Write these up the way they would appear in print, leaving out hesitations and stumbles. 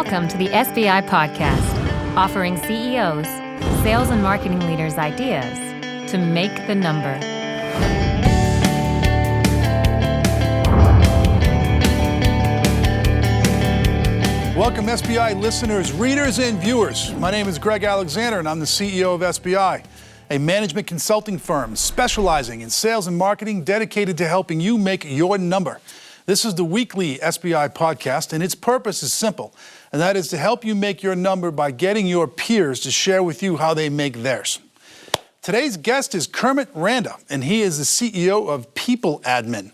Welcome to the SBI podcast, offering CEOs, sales and marketing leaders ideas to make the number. Welcome SBI listeners, readers, and viewers. My name is Greg Alexander, and I'm the CEO of SBI, a management consulting firm specializing in sales and marketing dedicated to helping you make your number. This is the weekly SBI podcast, and its purpose is simple, and that is to help you make your number by getting your peers to share with you how they make theirs. Today's guest is Kermit Randa, and he is the CEO of People Admin.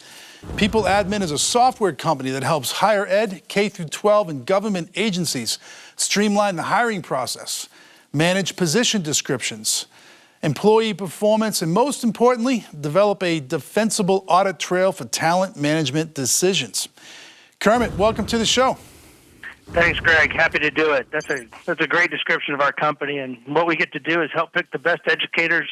People Admin is a software company that helps higher ed, K-12, and government agencies streamline the hiring process, manage position descriptions, employee performance, and most importantly, develop a defensible audit trail for talent management decisions. Kermit, welcome to the show. Thanks, Greg. Happy to do it. That's a great description of our company, and what we get to do is help pick the best educators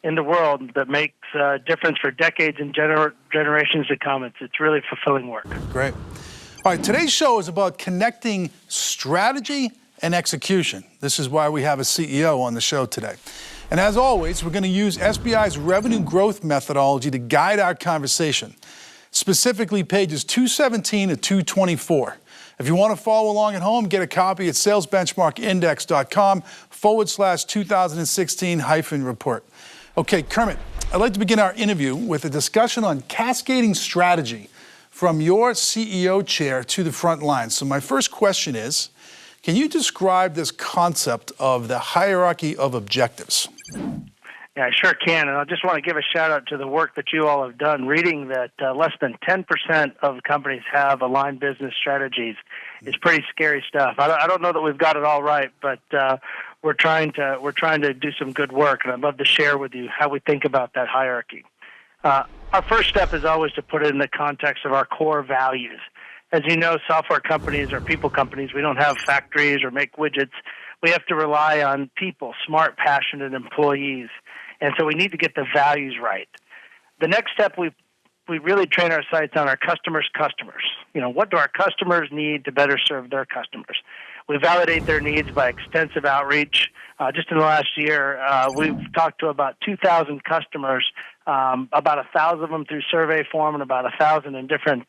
in the world that makes a difference for decades and generations to come. It's really fulfilling work. Great. All right, today's show is about connecting strategy and execution. This is why we have a CEO on the show today. And as always, we're going to use SBI's revenue growth methodology to guide our conversation, specifically pages 217 to 224. If you want to follow along at home, get a copy at salesbenchmarkindex.com/2016-report. Okay, Kermit, I'd like to begin our interview with a discussion on cascading strategy from your CEO chair to the front line. So my first question is, can you describe this concept of the hierarchy of objectives? Yeah, I sure can, and I just want to give a shout-out to the work that you all have done. Reading that less than 10% of companies have aligned business strategies is pretty scary stuff. I don't know that we've got it all right, but we're trying to do some good work, and I'd love to share with you how we think about that hierarchy. Our first step is always to put it in the context of our core values. As you know, software companies are people companies. We don't have factories or make widgets. We have to rely on people, smart, passionate employees. And so we need to get the values right. The next step, we really train our sights on our customers' customers. You know, what do our customers need to better serve their customers? We validate their needs by extensive outreach. Just in the last year, we've talked to about 2,000 customers, about 1,000 of them through survey form and about 1,000 in different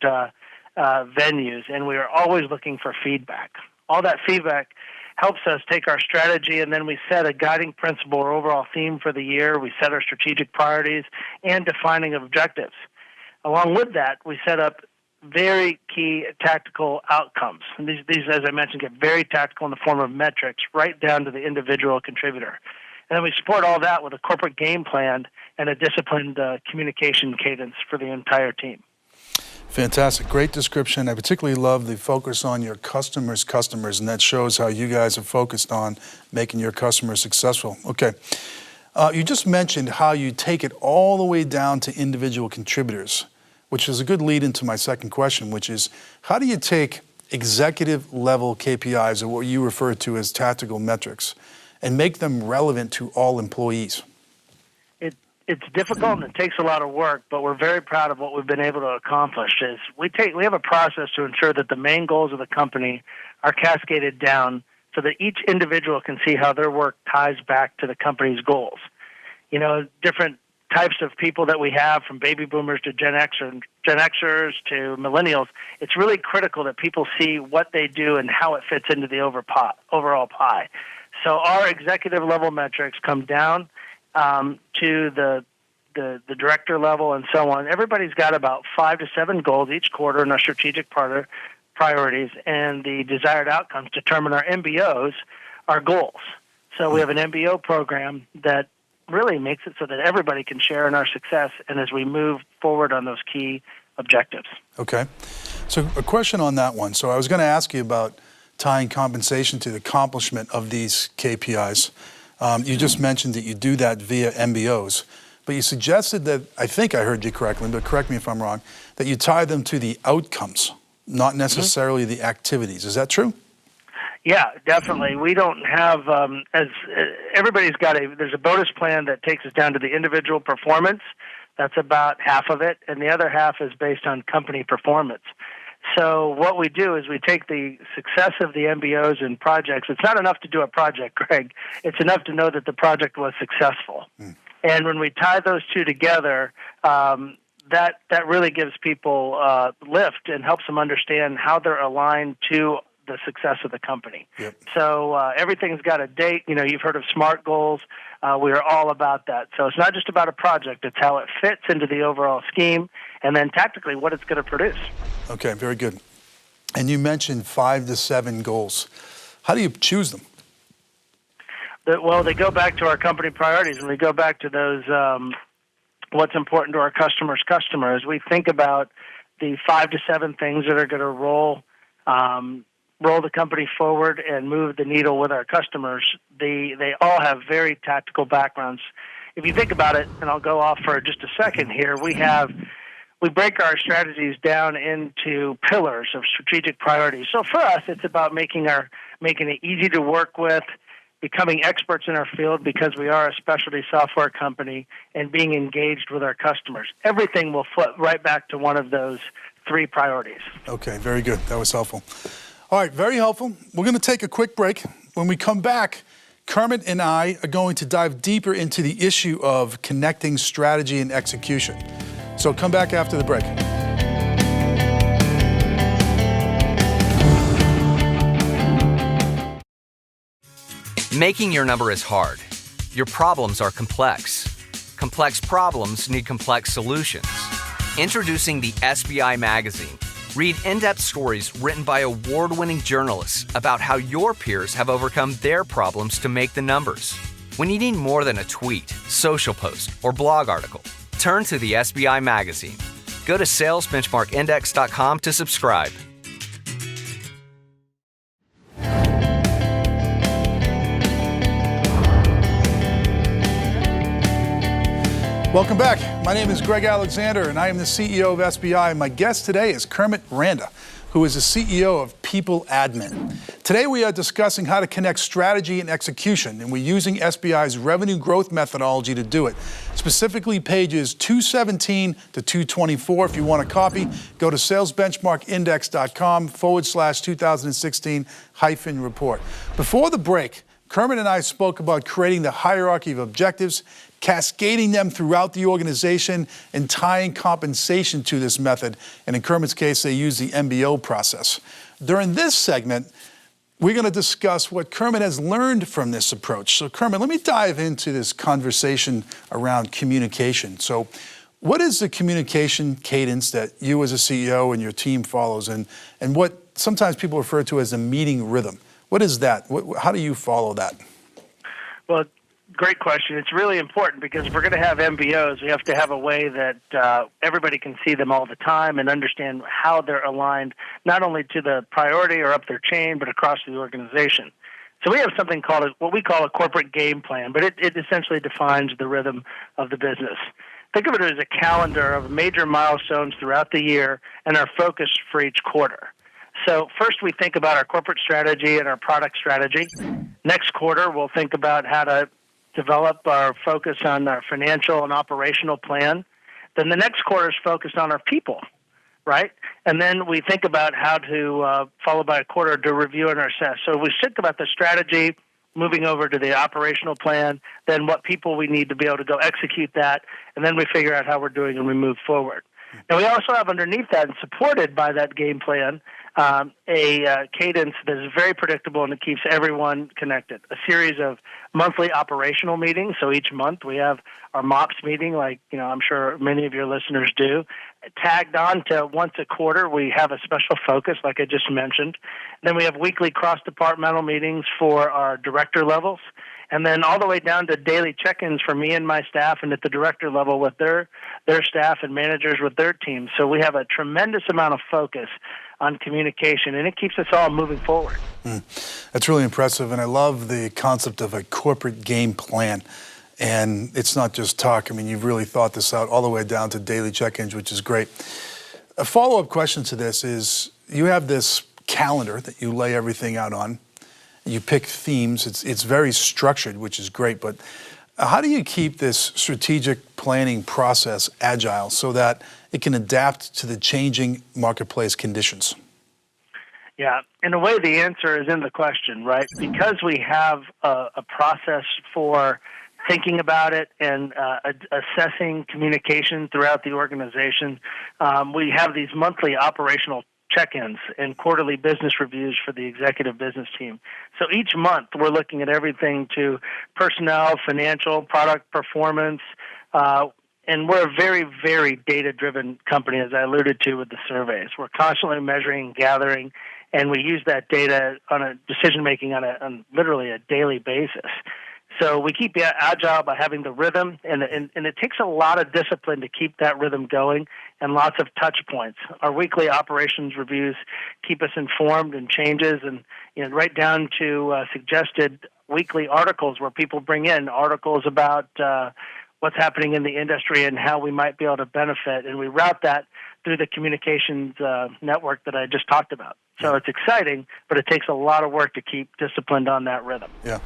venues, and we are always looking for feedback. All that feedback helps us take our strategy, and then we set a guiding principle or overall theme for the year. We set our strategic priorities and defining objectives. Along with that, we set up very key tactical outcomes. And these, as I mentioned, get very tactical in the form of metrics right down to the individual contributor. And then we support all that with a corporate game plan and a disciplined communication cadence for the entire team. Fantastic. Great description. I particularly love the focus on your customers' customers, and that shows how you guys are focused on making your customers successful. Okay. You just mentioned how you take it all the way down to individual contributors, which is a good lead into my second question, which is how do you take executive level KPIs, or what you refer to as tactical metrics, and make them relevant to all employees? It's difficult and it takes a lot of work, but we're very proud of what we've been able to accomplish. Is we have a process to ensure that the main goals of the company are cascaded down so that each individual can see how their work ties back to the company's goals. You know, different types of people that we have, from baby boomers to Gen Xers to millennials, it's really critical that people see what they do and how it fits into the overall pie. So our executive level metrics come down to the director level and so on. Everybody's got about 5 to 7 goals each quarter in our strategic priorities, and the desired outcomes determine our MBOs, our goals. So we have an MBO program that really makes it so that everybody can share in our success and as we move forward on those key objectives. Okay. So a question on that one. So I was going to ask you about tying compensation to the accomplishment of these KPIs. You just mentioned that you do that via MBOs, but you suggested that, I think I heard you correctly, but correct me if I'm wrong, that you tie them to the outcomes, not necessarily the activities. Is that true? Yeah, definitely. We don't have, everybody's got there's a bonus plan that takes us down to the individual performance. That's about half of it, and the other half is based on company performance. So what we do is we take the success of the MBOs and projects. It's not enough to do a project, Greg. It's enough to know that the project was successful. And when we tie those two together, that really gives people lift and helps them understand how they're aligned to the success of the company. Yep. So everything's got a date. You've heard of SMART goals. We are all about that. So it's not just about a project. It's how it fits into the overall scheme, and then tactically what it's going to produce. Okay, very good. And you mentioned 5 to 7 goals. How do you choose them? Well, they go back to our company priorities, and we go back to those what's important to our customers. We think about the 5 to 7 things that are going to roll the company forward and move the needle with our customers. They all have very tactical backgrounds. If you think about it, and I'll go off for just a second here, we break our strategies down into pillars of strategic priorities. So for us, it's about making it easy to work with, becoming experts in our field because we are a specialty software company, and being engaged with our customers. Everything will flip right back to one of those 3 priorities. Okay, very good. That was helpful. All right, very helpful. We're going to take a quick break. When we come back, Kermit and I are going to dive deeper into the issue of connecting strategy and execution. So come back after the break. Making your number is hard. Your problems are complex. Complex problems need complex solutions. Introducing the SBI magazine. Read in-depth stories written by award-winning journalists about how your peers have overcome their problems to make the numbers. When you need more than a tweet, social post, or blog article, turn to the SBI magazine. Go to salesbenchmarkindex.com to subscribe. Welcome back. My name is Greg Alexander, and I am the CEO of SBI. My guest today is Kermit Randa, who is the CEO of People Admin. Today we are discussing how to connect strategy and execution, and we're using SBI's revenue growth methodology to do it. Specifically pages 217 to 224. If you want a copy, go to salesbenchmarkindex.com/2016-report. Before the break, Kermit and I spoke about creating the hierarchy of objectives, cascading them throughout the organization, and tying compensation to this method. And in Kermit's case, they use the MBO process. During this segment, we're going to discuss what Kermit has learned from this approach. So Kermit, let me dive into this conversation around communication. So what is the communication cadence that you as a CEO and your team follows, and what sometimes people refer to as a meeting rhythm? What is that? How do you follow that? Well, great question. It's really important because if we're going to have MBOs, we have to have a way that everybody can see them all the time and understand how they're aligned, not only to the priority or up their chain, but across the organization. So we have something called what we call a corporate game plan, but it essentially defines the rhythm of the business. Think of it as a calendar of major milestones throughout the year and our focus for each quarter. So first we think about our corporate strategy and our product strategy. Next quarter, we'll think about how to develop our focus on our financial and operational plan. Then the next quarter is focused on our people, right? And then we think about how to, followed by a quarter, to review and assess. So we think about the strategy, moving over to the operational plan, then what people we need to be able to go execute that, and then we figure out how we're doing and we move forward. And we also have underneath that and supported by that game plan a cadence that is very predictable and it keeps everyone connected. A series of monthly operational meetings. So each month we have our MOPS meeting, like I'm sure many of your listeners do. Tagged on to once a quarter, we have a special focus, like I just mentioned. Then we have weekly cross-departmental meetings for our director levels. And then all the way down to daily check-ins for me and my staff, and at the director level with their staff and managers with their teams. So we have a tremendous amount of focus on communication, and it keeps us all moving forward. That's really impressive, and I love the concept of a corporate game plan. And it's not just talk. I mean, you've really thought this out all the way down to daily check-ins, which is great. A follow-up question to this is, you have this calendar that you lay everything out on. You pick themes. It's very structured, which is great. But How do you keep this strategic planning process agile so that it can adapt to the changing marketplace conditions? Yeah, in a way, the answer is in the question, right? Because we have a process for thinking about it and assessing communication throughout the organization, we have these monthly operational check-ins and quarterly business reviews for the executive business team. So each month we're looking at everything to personnel, financial, product performance, and we're a very, very data-driven company, as I alluded to with the surveys. We're constantly measuring, gathering, and we use that data on a decision-making on literally a daily basis. So we keep agile by having the rhythm, and it takes a lot of discipline to keep that rhythm going and lots of touch points. Our weekly operations reviews keep us informed and changes, and right down to suggested weekly articles where people bring in articles about what's happening in the industry and how we might be able to benefit, and we route that through the communications network that I just talked about. So it's exciting, but it takes a lot of work to keep disciplined on that rhythm. Yeah.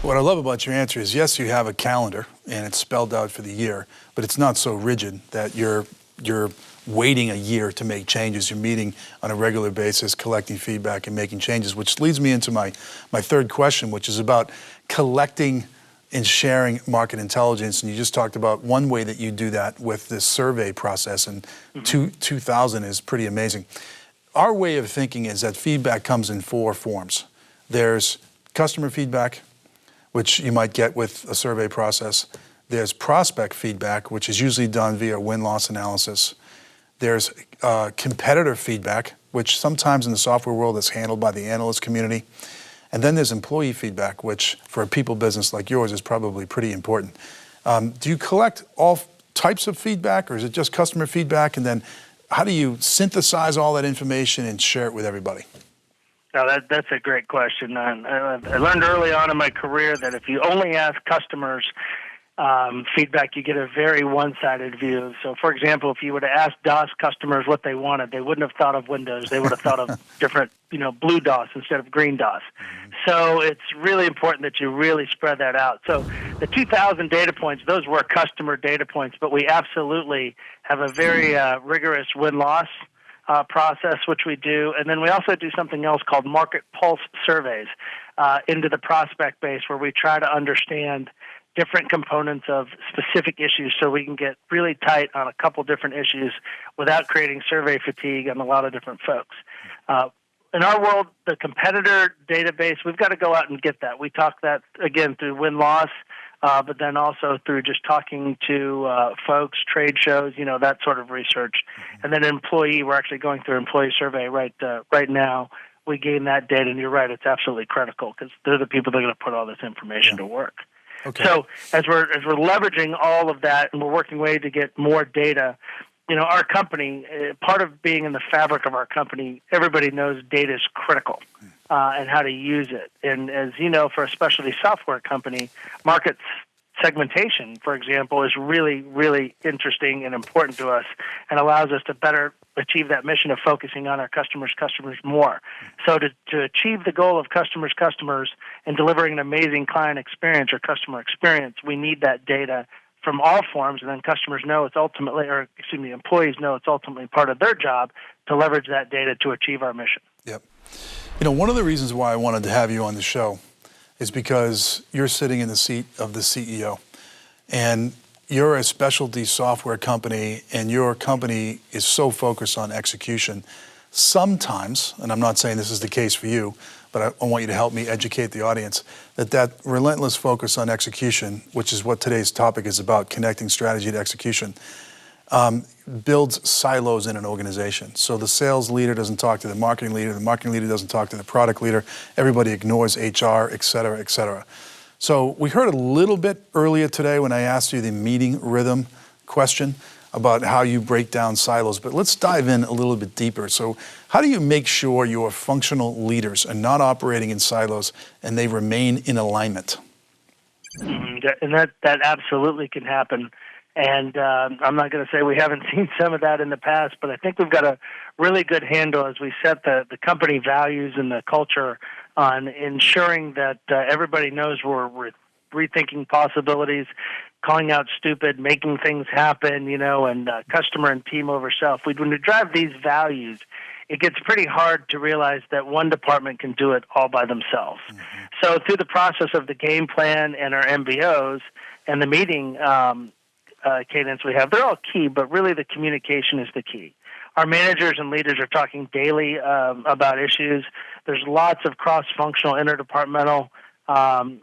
What I love about your answer is, yes, you have a calendar and it's spelled out for the year, but it's not so rigid that you're waiting a year to make changes. You're meeting on a regular basis, collecting feedback and making changes, which leads me into my third question, which is about collecting and sharing market intelligence. And you just talked about one way that you do that with this survey process, and 2000 is pretty amazing. Our way of thinking is that feedback comes in four forms. There's customer feedback, which you might get with a survey process. There's prospect feedback, which is usually done via win-loss analysis. There's competitor feedback, which sometimes in the software world is handled by the analyst community. And then there's employee feedback, which for a people business like yours is probably pretty important. Do you collect all types of feedback, or is it just customer feedback? And then how do you synthesize all that information and share it with everybody? No, that's a great question. I learned early on in my career that if you only ask customers feedback, you get a very one-sided view. So, for example, if you were to ask DOS customers what they wanted, they wouldn't have thought of Windows. They would have thought of different, blue DOS instead of green DOS. So it's really important that you really spread that out. So the 2,000 data points, those were customer data points, but we absolutely have a very rigorous win-loss process, which we do. And then we also do something else called market pulse surveys into the prospect base, where we try to understand different components of specific issues so we can get really tight on a couple different issues without creating survey fatigue on a lot of different folks. In our world, the competitor database, we've got to go out and get that. We talk that, again, through win-loss, but then also through just talking to folks, trade shows, that sort of research. And then employee, we're actually going through employee survey right now. We gain that data, and you're right, it's absolutely critical because they're the people that are going to put all this information to work. Okay. So as we're leveraging all of that, and we're working way to get more data, our company, part of being in the fabric of our company, everybody knows data is critical and how to use it. And as you know, for a specialty software company, market segmentation, for example, is really, really interesting and important to us and allows us to better achieve that mission of focusing on our customers more. So to achieve the goal of customers, and delivering an amazing client experience or customer experience, we need that data from all forms, and then employees know it's ultimately part of their job to leverage that data to achieve our mission. Yep. One of the reasons why I wanted to have you on the show is because you're sitting in the seat of the CEO, and you're a specialty software company, and your company is so focused on execution. Sometimes, and I'm not saying this is the case for you, but I want you to help me educate the audience, that relentless focus on execution, which is what today's topic is about, connecting strategy to execution, builds silos in an organization. So the sales leader doesn't talk to the marketing leader doesn't talk to the product leader, everybody ignores HR, et cetera, et cetera. So we heard a little bit earlier today when I asked you the meeting rhythm question about how you break down silos, but let's dive in a little bit deeper. So how do you make sure your functional leaders are not operating in silos and they remain in alignment? And that absolutely can happen. And I'm not going to say we haven't seen some of that in the past, but I think we've got a really good handle as we set the company values and the culture on ensuring that everybody knows we're rethinking possibilities, calling out stupid, making things happen, and customer and team over self. When we drive these values, it gets pretty hard to realize that one department can do it all by themselves. Mm-hmm. So through the process of the game plan and our MBOs and the meeting cadence we have, they're all key, but really the communication is the key. Our managers and leaders are talking daily about issues. There's lots of cross-functional, interdepartmental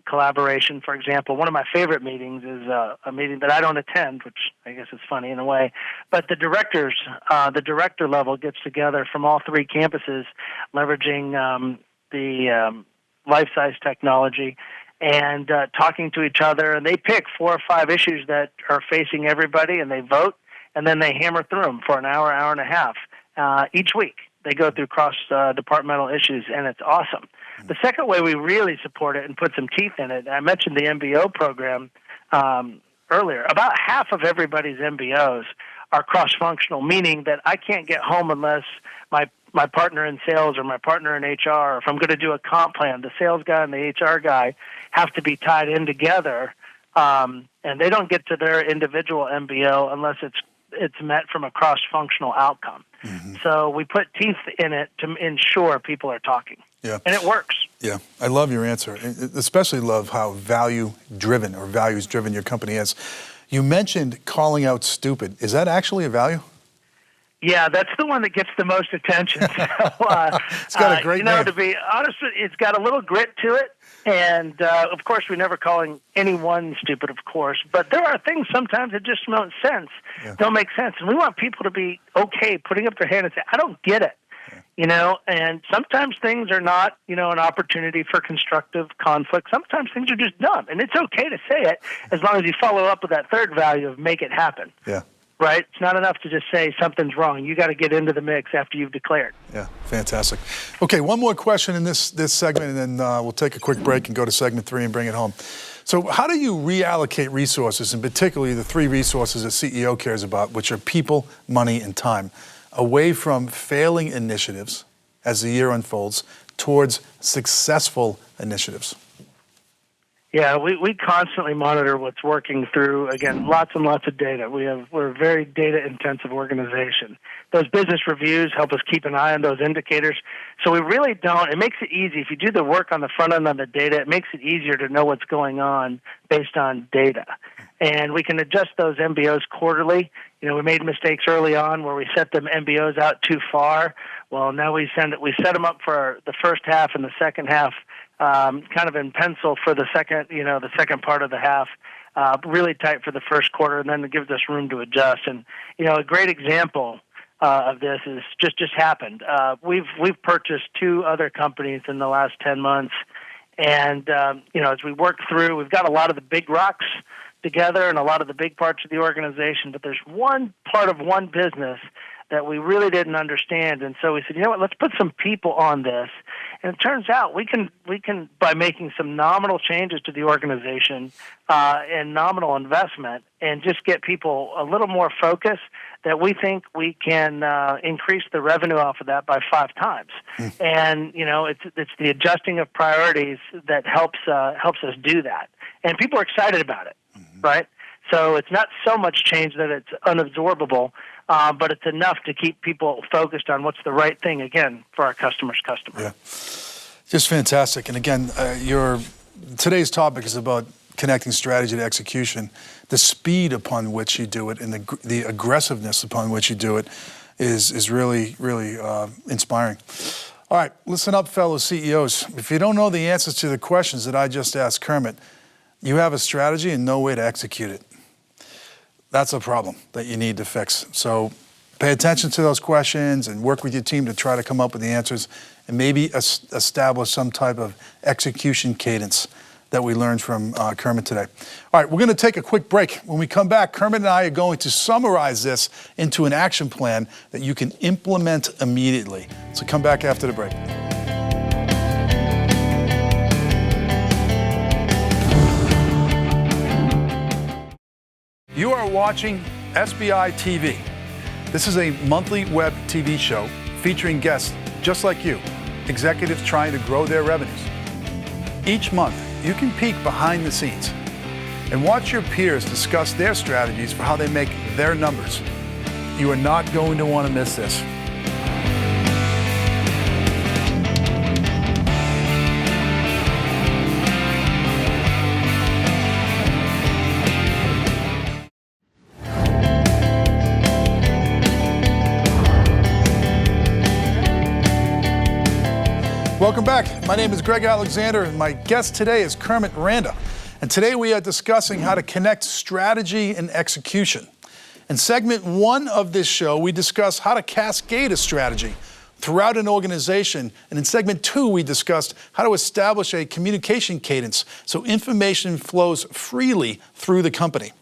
collaboration. For example, one of my favorite meetings is a meeting that I don't attend, which I guess is funny in a way, but the director level gets together from all three campuses, leveraging the life-size technology and talking to each other, and they pick 4 or 5 issues that are facing everybody, and they vote, and then they hammer through them for an hour, hour and a half each week. They go through cross-departmental issues, and it's awesome. The second way we really support it and put some teeth in it, I mentioned the MBO program earlier. About half of everybody's MBOs are cross-functional, meaning that I can't get home unless my partner in sales or my partner in HR, or if I'm going to do a comp plan, the sales guy and the HR guy have to be tied in together, and they don't get to their individual MBO unless it's met from a cross-functional outcome. Mm-hmm. So we put teeth in it to ensure people are talking. Yeah. And it works. Yeah, I love your answer. I especially love how value-driven or values-driven your company is. You mentioned calling out stupid. Is that actually a value? Yeah, that's the one that gets the most attention. So, it's got a great name. To be honest, it's got a little grit to it. And, of course, we're never calling anyone stupid, of course. But there are things sometimes that just don't make sense. And we want people to be okay putting up their hand and say, I don't get it. Yeah. And sometimes things are not, an opportunity for constructive conflict. Sometimes things are just dumb. And it's okay to say it as long as you follow up with that third value of make it happen. Yeah. Right? It's not enough to just say something's wrong. You got to get into the mix after you've declared. Yeah, fantastic. Okay, one more question in this segment, and then we'll take a quick break and go to segment 3 and bring it home. So how do you reallocate resources, and particularly the 3 resources a CEO cares about, which are people, money, and time, away from failing initiatives as the year unfolds towards successful initiatives? Yeah, we constantly monitor what's working through, again, lots and lots of data. We're a very data-intensive organization. Those business reviews help us keep an eye on those indicators. So we really don't. It makes it easy. If you do the work on the front end on the data, it makes it easier to know what's going on based on data. And we can adjust those MBOs quarterly. We made mistakes early on where we set them MBOs out too far. Well, now we set them up for the first half and the second half, kind of in pencil for the second part of the half, really tight for the first quarter, and then it gives us room to adjust. And a great example of this is just happened. We've purchased 2 other companies in the last 10 months, and as we work through, we've got a lot of the big rocks together and a lot of the big parts of the organization, but there's one part of one business that we really didn't understand. And so we said, let's put some people on this. And it turns out we can by making some nominal changes to the organization and nominal investment and just get people a little more focused, that we think we can increase the revenue off of that by 5 times. And, it's the adjusting of priorities that helps us do that. And people are excited about it, right? So it's not so much change that it's unabsorbable, but it's enough to keep people focused on what's the right thing, again, for our customer's customer. Yeah, just fantastic. And again, today's topic is about connecting strategy to execution. The speed upon which you do it and the aggressiveness upon which you do it is really, really inspiring. All right, listen up, fellow CEOs. If you don't know the answers to the questions that I just asked Kermit, you have a strategy and no way to execute it. That's a problem that you need to fix. So pay attention to those questions and work with your team to try to come up with the answers and maybe establish some type of execution cadence that we learned from Kermit today. All right, we're going to take a quick break. When we come back, Kermit and I are going to summarize this into an action plan that you can implement immediately. So come back after the break. You are watching SBI TV. This is a monthly web TV show featuring guests just like you, executives trying to grow their revenues. Each month, you can peek behind the scenes and watch your peers discuss their strategies for how they make their numbers. You are not going to want to miss this. Welcome back. My name is Greg Alexander, and my guest today is Kermit Randa. And today we are discussing how to connect strategy and execution. In segment 1 of this show, we discuss how to cascade a strategy throughout an organization. And in segment 2, we discussed how to establish a communication cadence so information flows freely through the company.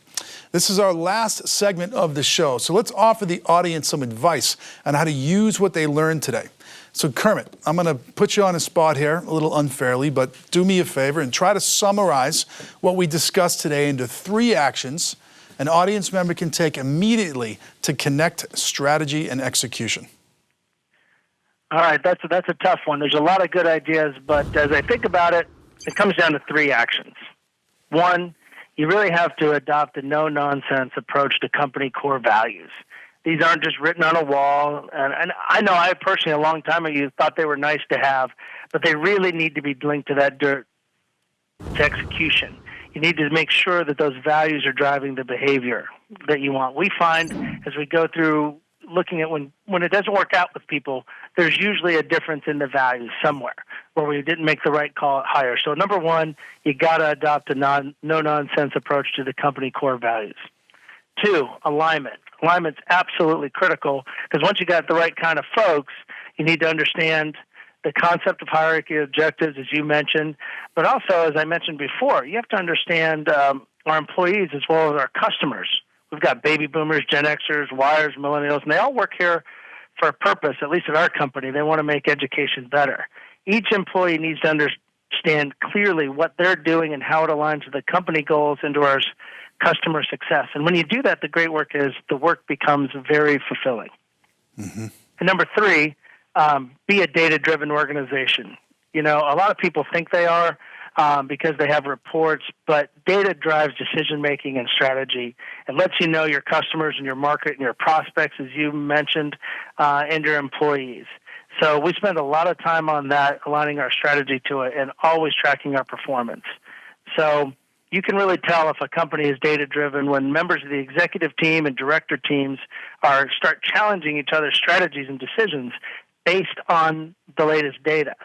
This is our last segment of the show, so let's offer the audience some advice on how to use what they learned today. So Kermit, I'm going to put you on a spot here, a little unfairly, but do me a favor and try to summarize what we discussed today into 3 actions an audience member can take immediately to connect strategy and execution. All right, that's a tough one. There's a lot of good ideas, but as I think about it, it comes down to 3 actions. 1, you really have to adopt a no-nonsense approach to company core values. These aren't just written on a wall. And I know I personally, a long time ago, thought they were nice to have, but they really need to be linked to that to execution. You need to make sure that those values are driving the behavior that you want. We find as we go through looking at when it doesn't work out with people, there's usually a difference in the values somewhere where we didn't make the right call at hire. So number 1, you got to adopt a no-nonsense approach to the company core values. 2, alignment. Alignment's absolutely critical because once you got the right kind of folks, you need to understand the concept of hierarchy objectives, as you mentioned, but also, as I mentioned before, you have to understand our employees as well as our customers. We've got baby boomers, Gen Xers, Yers, millennials, and they all work here for a purpose, at least at our company. They want to make education better. Each employee needs to understand clearly what they're doing and how it aligns with the company goals and to our customer success. And when you do that, the great work is the work becomes very fulfilling. Mm-hmm. And number 3, be a data-driven organization. You know, a lot of people think they are because they have reports, but data drives decision-making and strategy. It lets you know your customers and your market and your prospects, as you mentioned, and your employees. So we spend a lot of time on that, aligning our strategy to it, and always tracking our performance. So you can really tell if a company is data-driven when members of the executive team and director teams start challenging each other's strategies and decisions based on the latest data.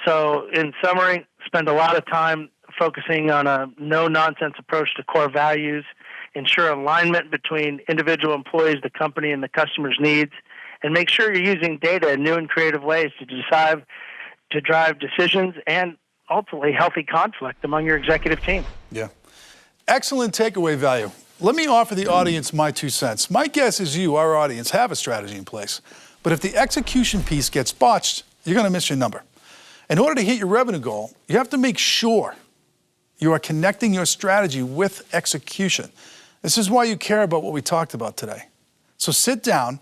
So in summary, spend a lot of time focusing on a no-nonsense approach to core values, ensure alignment between individual employees, the company, and the customer's needs, and make sure you're using data in new and creative ways to drive decisions and ultimately healthy conflict among your executive team. Yeah. Excellent takeaway value. Let me offer the audience my 2 cents. My guess is you, our audience, have a strategy in place. But if the execution piece gets botched, you're going to miss your number. In order to hit your revenue goal, you have to make sure you are connecting your strategy with execution. This is why you care about what we talked about today. So sit down,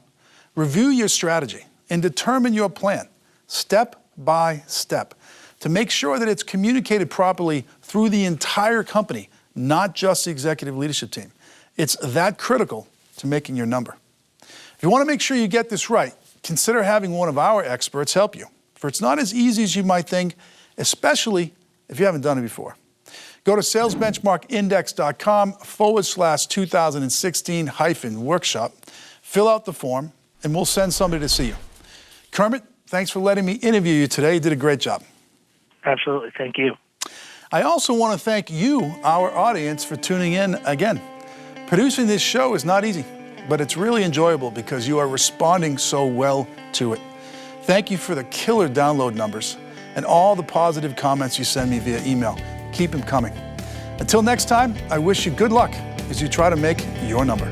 review your strategy, and determine your plan, step by step, to make sure that it's communicated properly through the entire company, not just the executive leadership team. It's that critical to making your number. If you want to make sure you get this right, consider having one of our experts help you, for it's not as easy as you might think, especially if you haven't done it before. Go to salesbenchmarkindex.com/2016-workshop, fill out the form, and we'll send somebody to see you. Kermit, thanks for letting me interview you today. You did a great job. Absolutely. Thank you. I also want to thank you, our audience, for tuning in again. Producing this show is not easy, but it's really enjoyable because you are responding so well to it. Thank you for the killer download numbers and all the positive comments you send me via email. Keep them coming. Until next time, I wish you good luck as you try to make your number.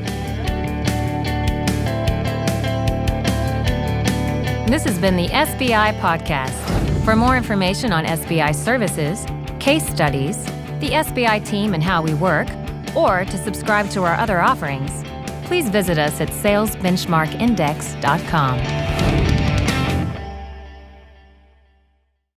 This has been the SBI Podcast. For more information on SBI services, case studies, the SBI team and how we work, or to subscribe to our other offerings, please visit us at salesbenchmarkindex.com.